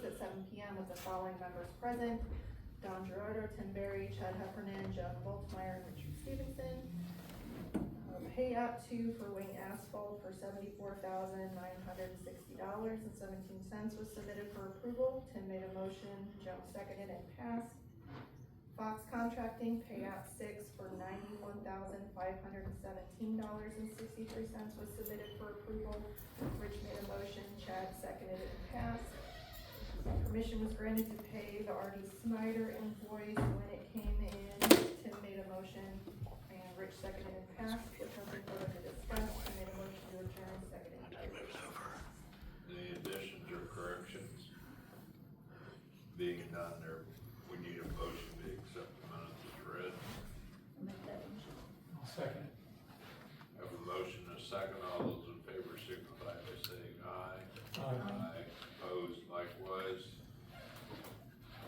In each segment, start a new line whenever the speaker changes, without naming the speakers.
26th at 7 p.m. with the following members present: Don Gerardo, Tim Berry, Chad Heffernan, Jeff Volkmeyer, and Richard Stevenson. Pay app 2 for Wayne Asphalt for $74,960.17 was submitted for approval. Tim made a motion, Joe seconded and passed. Fox Contracting, pay app 6 for $91,517.63 was submitted for approval. Rich made a motion, Chad seconded and passed. Permission was granted to pay the R.D. Snyder invoice when it came in. Tim made a motion, and Rich seconded and passed. With nothing further to discuss, I made a motion to adjourn, seconded by Rich.
Any additions or corrections? Being done there, we need a motion to accept the minutes as read.
I'll make that motion.
I'll second it.
Have a motion and a second. All those in favor signify by saying aye.
Aye.
Opposed likewise.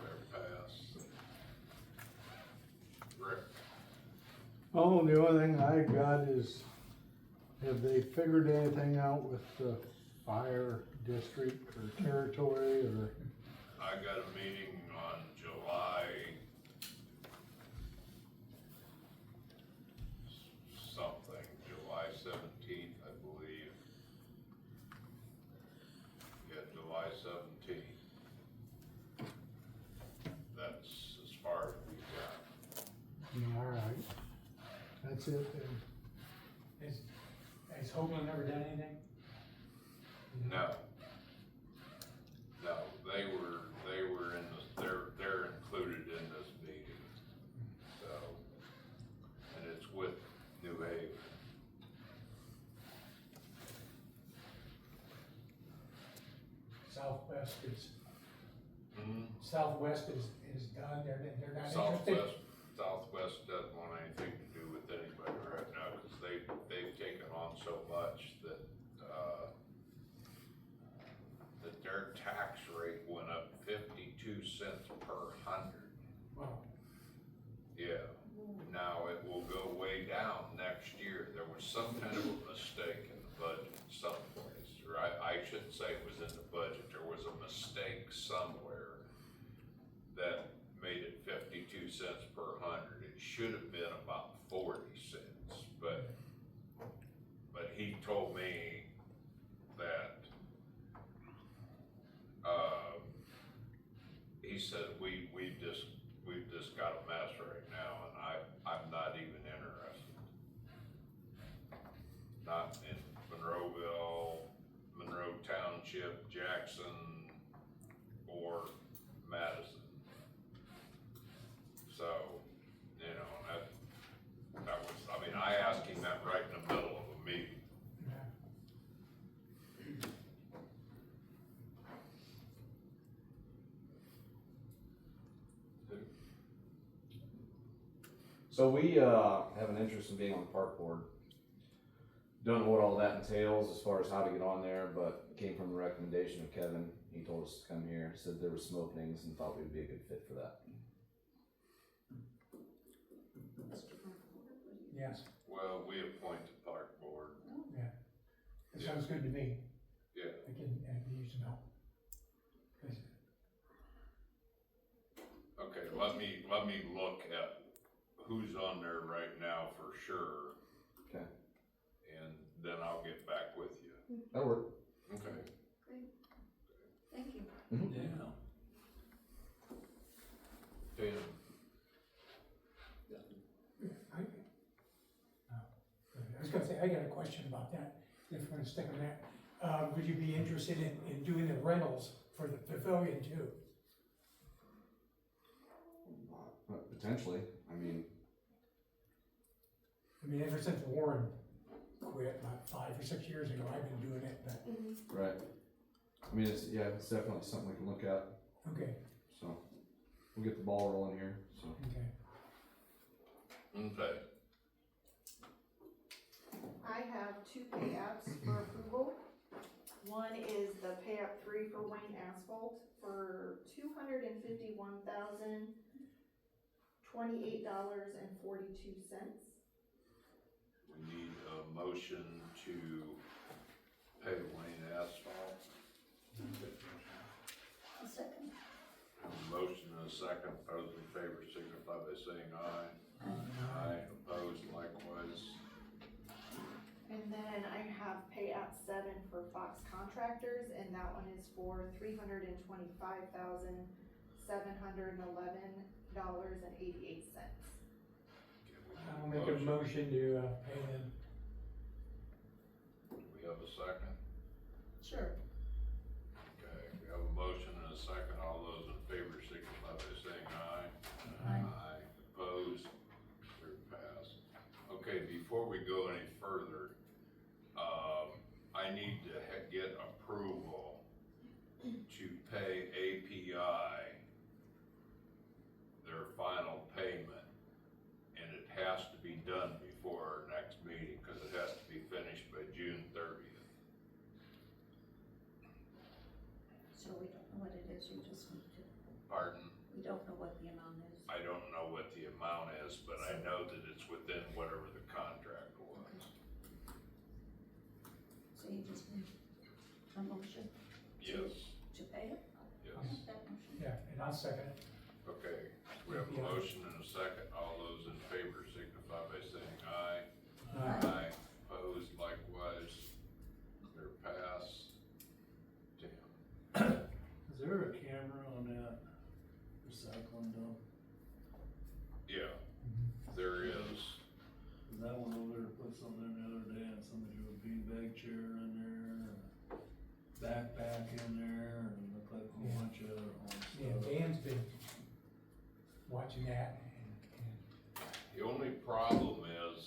There pass. Rick?
Oh, the only thing I got is, have they figured anything out with the fire district or territory or?
I got a meeting on July something, July 17th, I believe. Yeah, July 17th. That's as far as we got.
All right, that's it then.
Has Hoagland ever done anything?
No. No, they were in this, they're included in this meeting. So, and it's with New Haven.
Southwest is done, they're not interested?
Southwest doesn't want anything to do with anybody right now, cause they've taken on so much that, that their tax rate went up 52 cents per hundred.
Wow.
Yeah, now it will go way down next year. There was some kind of a mistake in the budget someplace, or I shouldn't say it was in the budget, there was a mistake somewhere that made it 52 cents per hundred. It should have been about 40 cents, but he told me that, he said, we've just got a mess right now, and I'm not even interested. Not in Monroeville, Monroe Township, Jackson, or Madison. So, you know, that was, I mean, I asked him that right in the middle of a meeting.
So we have an interest in being on the park board. Don't know what all that entails as far as how to get on there, but it came from a recommendation of Kevin. He told us to come here, said there were some openings and thought we'd be a good fit for that.
Yes,
Well, we appoint the park board.
yeah. It sounds good to me.
Yeah.
I can use some help. 'Cause
Okay, let me look at who's on there right now for sure.
Okay.
And then I'll get back with you.
That'll work.
Okay.
Great. Thank you.
Yeah.
Dan?
I was gonna say, I got a question about that, if we're gonna stick on that. Would you be interested in doing the rentals for the pavilion too?
Potentially. I mean,
Ever since Warren quit about 5 or 6 years ago, I've been doing it, but,
right. I mean, it's definitely something we can look at.
okay,
So we'll get the ball rolling here. So
okay.
Okay.
I have 2 pay apps for approval. One is the pay app 3 for Wayne Asphalt for $251,028.42.
We need a motion to pay Wayne Asphalt.
I'll second.
motion and a second, those in favor signify by saying aye. Aye, opposed likewise.
And then I have pay app 7 for Fox Contractors, and that one is for $325,711.88.
I'll make a motion to, pay them.
Do we have a second?
Sure.
Okay, we have a motion and a second, all those in favor signify by saying aye.
Aye.
Opposed, they're passed. Okay, before we go any further, I need to get approval to pay API their final payment, and it has to be done before our next meeting, cause it has to be finished by June 30th.
So we don't know what it is, you just need to,
Pardon?
we don't know what the amount is.
I don't know what the amount is, but I know that it's within whatever the contract was.
So you just need a motion
Yes,
to pay it? I'll
yes.
make that motion.
Yeah, and I'll second it.
Okay, we have a motion and a second. All those in favor signify by saying aye. Aye. Opposed likewise. They're passed. Tim.
Is there a camera on that recycling dump?
Yeah, there is.
Cause that one over there put something in the other day and somebody threw a beanbag chair in there, and a backpack in there, and looked like a whole bunch of other home
Yeah,
stuff.
Dan's been watching that and
The only problem is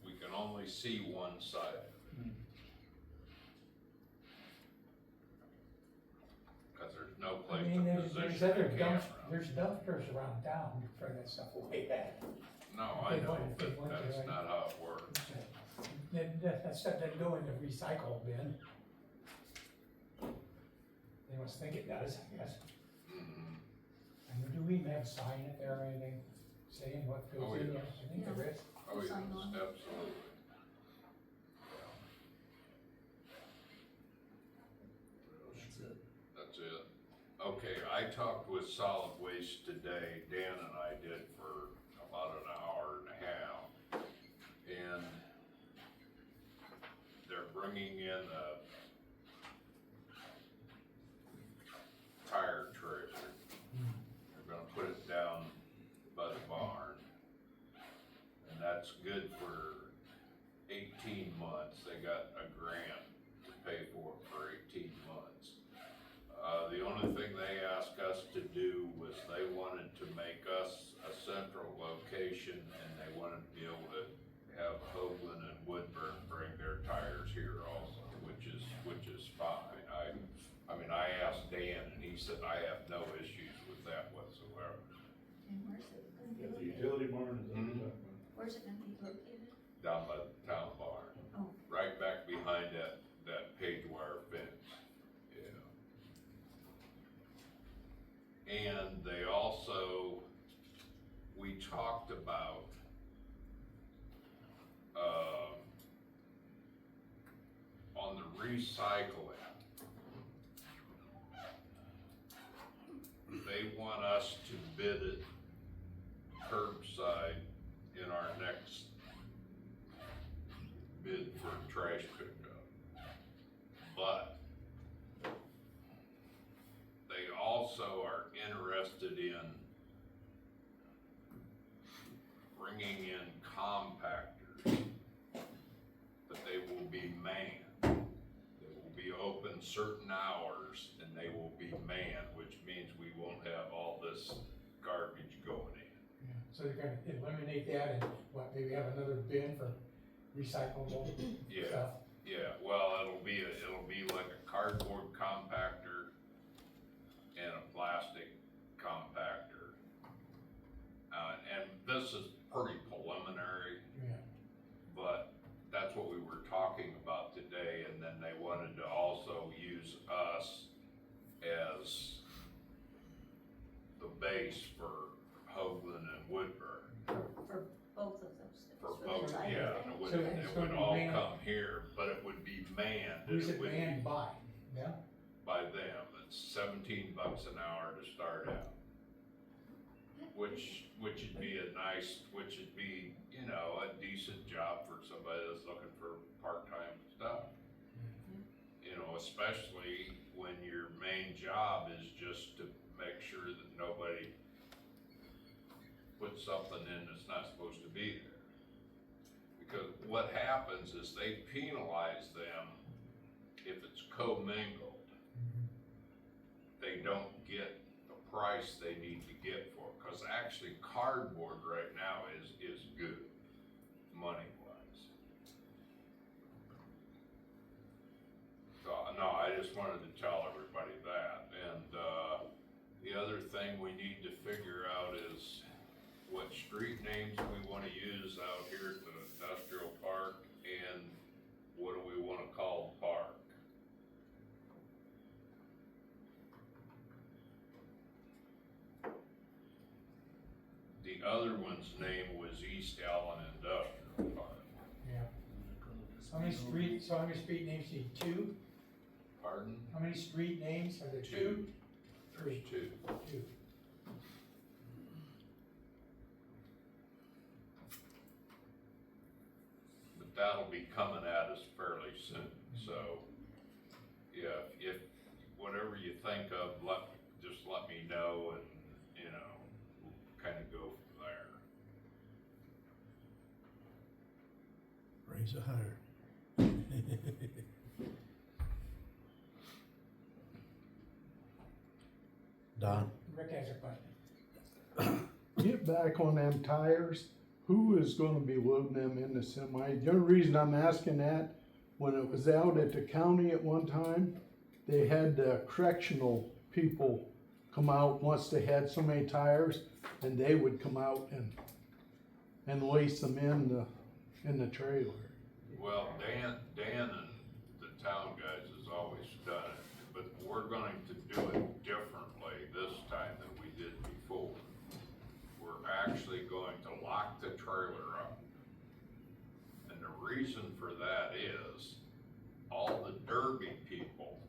we can only see one side of it. Cause there's no
I
place
mean,
to
there's
position
other
the camera.
there's dumpsters around town for that stuff away back.
No, I know,
They
but
want to,
that's
right?
not how it works.
That stuff doesn't go in the recycle bin. They must think it does, I guess.
Mhm.
And do we even have a sign up there or anything saying what
Oh,
goes in there?
yes.
I think there is.
Oh, yes,
Sign on it.
absolutely.
That's it.
That's it. Okay, I talked with solid waste today, Dan and I did for about an hour and a half. And they're bringing in a tire trailer. They're gonna put it down by the barn. And that's good for 18 months. They got a grant to pay for it for 18 months. The only thing they asked us to do was they wanted to make us a central location, and they wanted to be able to have Hoagland and Woodburn bring their tires here also, which is fine. I mean, I asked Dan and he said, I have no issues with that whatsoever.
And where's it gonna be
Yeah, the
located?
utility barn is on the back.
Where's it gonna be located?
Down by the town barn.
Oh.
Right back behind that page wire fence, yeah. And they also, we talked about, on the recycling, they want us to bid it curbside in our next bid for trash pickup. But they also are interested in bringing in compactors, but they will be manned. They will be open certain hours and they will be manned, which means we won't have all this garbage going in.
Yeah, so they're gonna eliminate that and what, maybe have another bin for recyclable
Yeah.
stuff?
Yeah, well, it'll be like a cardboard compactor and a plastic compactor. And this is pretty preliminary,
Yeah,
but that's what we were talking about today, and then they wanted to also use us as the base for Hoagland and Woodburn.
For both of those things.
For
the
both,
recycling
yeah,
and-
and it would,
So it's
it
gonna
would
be
all
manned.
come here, but it would be manned.
who's it
would be
manned by? Yeah?
by them. $17 an hour to start out. Which would be you know, a decent job for somebody that's looking for part-time stuff. You know, especially when your main job is just to make sure that nobody puts something in that's not supposed to be there. Because what happens is they penalize them if it's commingled. They don't get the price they need to get for it, because actually cardboard right now is good, money-wise. So, no, I just wanted to tell everybody that, and, the other thing we need to figure out is what street names we wanna use out here at the industrial park, and what do we wanna call the park? The other one's name was East Allen Industrial Park.
Yeah. How many street names do you need? 2?
Pardon?
How many street names are there? 2?
There's 2.
2.
But that'll be coming at us fairly soon, so, yeah, if, whatever you think of, just let me know, and, you know, we'll kinda go from there.
Raise a hundred. Don?
Rick has a question.
Get back on them tires, who is gonna be loading them in the semi? The only reason I'm asking that, when it was out at the county at one time, they had the correctional people come out once they had so many tires, and they would come out and lace them in the trailer.
Well, Dan and the town guys has always done it, but we're going to do it differently this time than we did before. We're actually going to lock the trailer up. And the reason for that is, all the derby people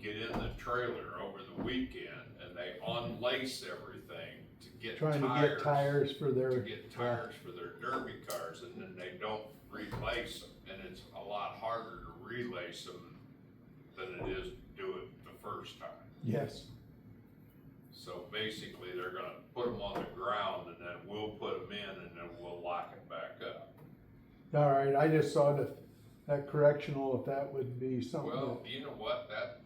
get in the trailer over the weekend and they unlace everything to get
Trying to get tires for their.
to get tires for their derby cars, and then they don't relace them, and it's a lot harder to relace them than it is to do it the first time.
Yes,
So basically, they're gonna put them on the ground, and then we'll put them in, and then we'll lock it back up.
all right, I just saw that correctional, if that would be something
Well,
that
you know what, that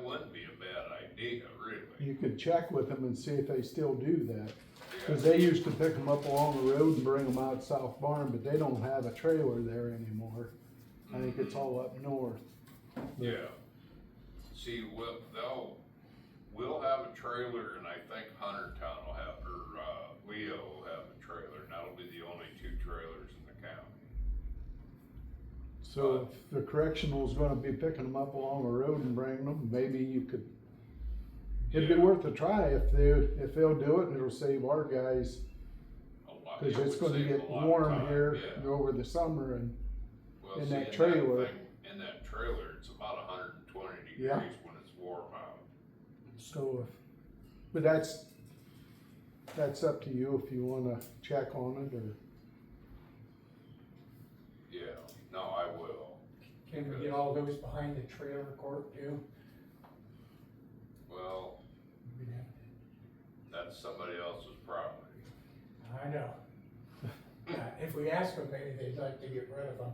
wouldn't be a bad idea, really.
you could check with them and see if they still do that.
Yeah.
Cause they used to pick them up along the road and bring them out South Barn, but they don't have a trailer there anymore. I think it's all up north.
Yeah. See, we'll have a trailer, and I think Huntertown will have, or, Leo will have a trailer, and that'll be the only 2 trailers in the county.
So if the correctional's gonna be picking them up along the road and bringing them, maybe you could, it'd be
Yeah.
worth a try if they'll do it, it'll save our guys.
A lot-
Cause
it
it's
would
gonna
save
get
a lot of
warm
time,
here
yeah.
over the summer and,
Well,
in
see,
that trailer.
In that trailer, it's about 120 degrees
Yeah.
when it's warm out.
so but that's up to you if you wanna check on it or.
Yeah, no, I will.
Can we get all those behind the trailer court too?
Well, that's somebody else's property.
I know. If we ask them, maybe they'd like to get rid of them.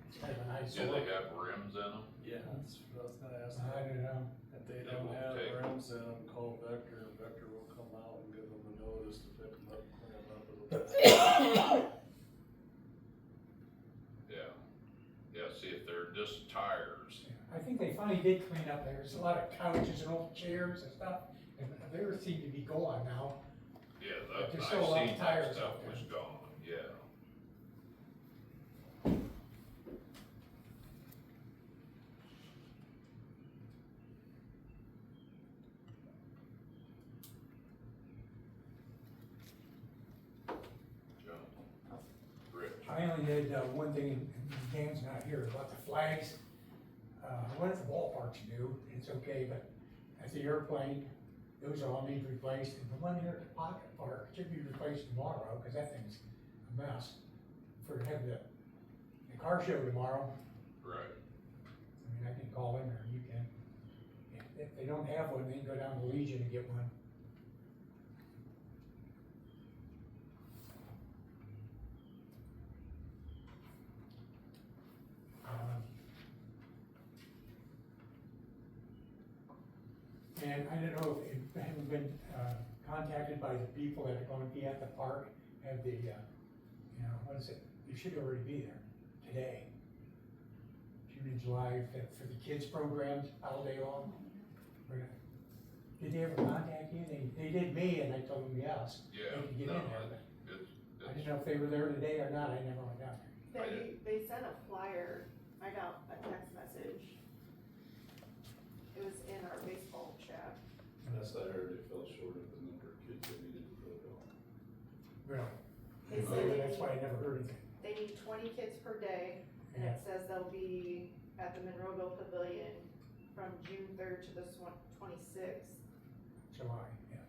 It's kind of a nice
Do they
look.
have rims in them?
Yeah, that's what I was gonna ask.
I don't know.
If they
They
don't
won't
have
take 'em.
rims in them, call Vector, and Vector will come out and give them a notice to pick them up, clean them up a little bit.
Yeah. Yeah, see, if they're just tires,
I think they finally did clean up there. There's a lot of couches and old chairs and stuff, and they seem to be gone now.
yeah,
But there's
I've
still a lot of
seen that
tires
stuff
out there.
was gone, yeah. John, Rich,
I only did one thing, and Dan's not here, about the flags. One at the ballpark's new, it's okay, but at the airplane, those all need replaced, and the one here at the pocket park should be replaced tomorrow, cause that thing's a mess. For have the car show tomorrow,
Right.
I mean, I can call in or you can. If they don't have one, they can go down to Legion and get one. And I don't know if you haven't been, contacted by the people that are gonna be at the park, have the, what is it? You should already be there today. June and July for the kids programs all day long. Did they ever contact you? They did me and I told them yes.
Yeah,
They could get
no,
in there, but
it's,
I didn't know if they were there today or not, I never went down there.
They sent a flyer, I got a text message. It was in our baseball chat.
Last I heard, they fell short of the number of kids they needed to put on.
Really?
They said
That's why I never heard anything.
they need 20 kids per day, and it says they'll be at the Monroeville Pavilion from June 3rd to the 26th.
July, yeah.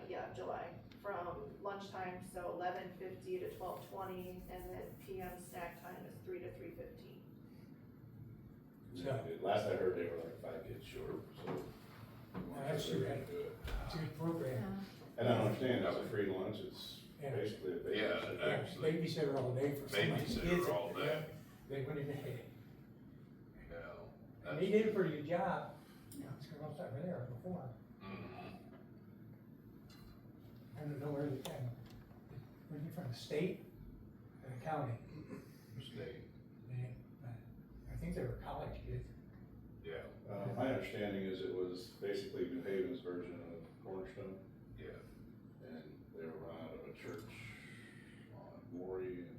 Yeah, July, from lunchtime, so 11:50 to 12:20, and then PM snack time is 3 to 3:15.
So-
Last I heard, they were like 5 kids short, so.
That's
They were
true.
gonna do it.
It's a good program.
And I don't understand, that's a free lunch, it's
Yeah.
basically a
Yeah,
babysitter.
Yeah,
actually,
babysitter all day for somebody's kids.
babysitter all day.
They went in there,
Yeah.
and they did a pretty good job. It's gonna go over there before.
Mhm.
I don't know where they came. Were you from the state or the county?
State,
I think they were college kids.
yeah,
My understanding is it was basically New Haven's version of Cornerstone,
yeah.
and they were run out of a church on Maury, and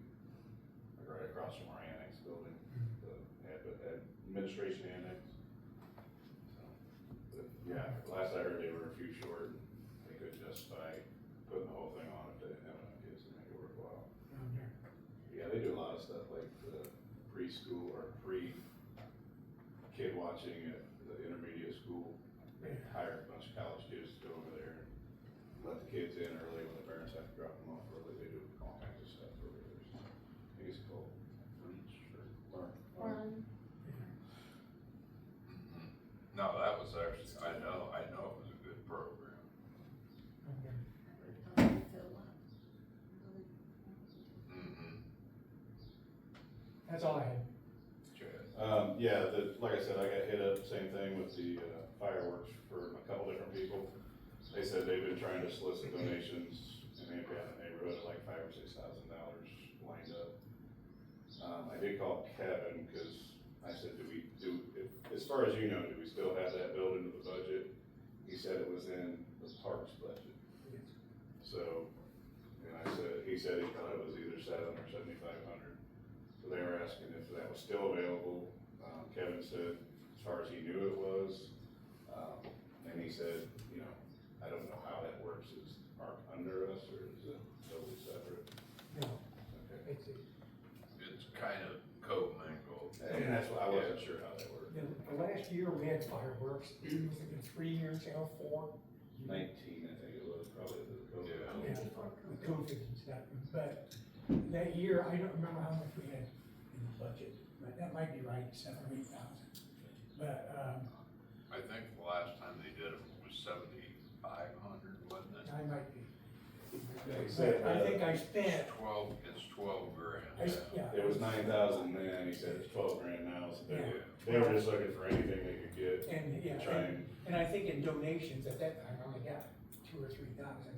like right across from our annex building, the administration annex. So, but yeah, last I heard, they were a few short, and they couldn't justify putting the whole thing on if they didn't have enough kids to make it worthwhile.
Down there.
Yeah, they do a lot of stuff like the preschool or pre-kid watching at the intermediate school. They hire a bunch of college kids to go over there and let the kids in early when the parents have to drop them off early. They do all kinds of stuff over there. So, I think it's called Reach or Learn.
Mhm. No, that was actually, I know it was a good program. Mm-hmm.
That's all I had.
Chad.
Yeah, like I said, I got hit up, same thing with the fireworks for a couple different people. They said they've been trying to solicit donations and they've got a neighborhood of like $5,000 or $6,000 lined up. I did call Kevin, cause I said, as far as you know, do we still have that built into the budget? He said it was in the parks budget. So, and he said he thought it was either $700 or $7,500. So they were asking if that was still available. Kevin said, as far as he knew it was, and he said, I don't know how that works. Is park under us or is it totally separate?
No,
Okay.
It's kind of co-mingled.
And that's why I wasn't sure how that worked.
the last year we had fireworks, was it 3 years ago, 4?
19, I think it was, probably the COVID.
Yeah.
Yeah, with COVID and stuff, but that year, I don't remember how much we had in the budget, but that might be right, 7,000 or 8,000. But,
I think the last time they did it was 7,500, wasn't it?
I might be.
Yeah, he said,
But I think I spent,
It's 12 grand.
yeah.
It was 9,000 then, he said it's 12 grand now, so
Yeah.
they were just looking for anything they could get
And, yeah,
to try
and I think in donations at that time, I only got 2,000 or 3,000.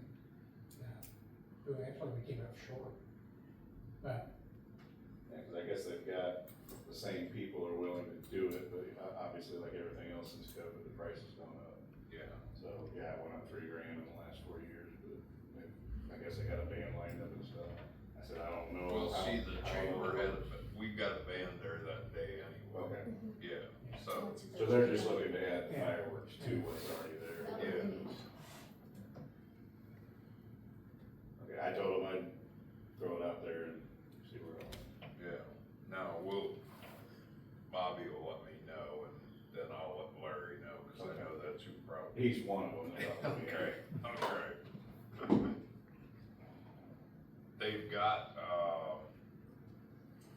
So that's why we came up short. But,
yeah, cause I guess they've got, the same people are willing to do it, but obviously like everything else since COVID, the price has gone up.
Yeah.
So, yeah, it went up 3 grand in the last 4 years, but I guess they got a band lined up and stuff. I said, I don't know.
Well,
how-
see, the
how
chamber
long-
we've got a band there that day anyway.
Okay,
Yeah, so,
so they're just looking to add
Yeah.
fireworks to what's already there.
Yeah.
Okay, I told them I'd throw it out there and see where it went.
yeah. Now, Bobby will let me know
He's one of them. that ought to be.
Okay, okay. They've got,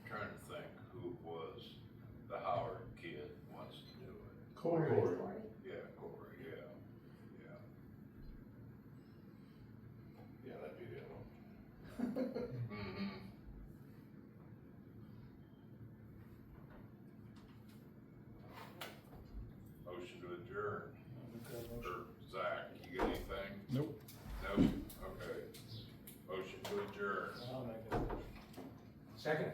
trying to think who it was, the Howard kid wants to do it.
Corey.
Yeah, Corey, yeah, yeah.
Yeah, that'd be the other one.
Mm-hmm. Motion to adjourn.
I'll make that motion.
Or Zach, you got anything?
Nope.
Nope, okay. Motion to adjourn.
I'll make that motion.
Second?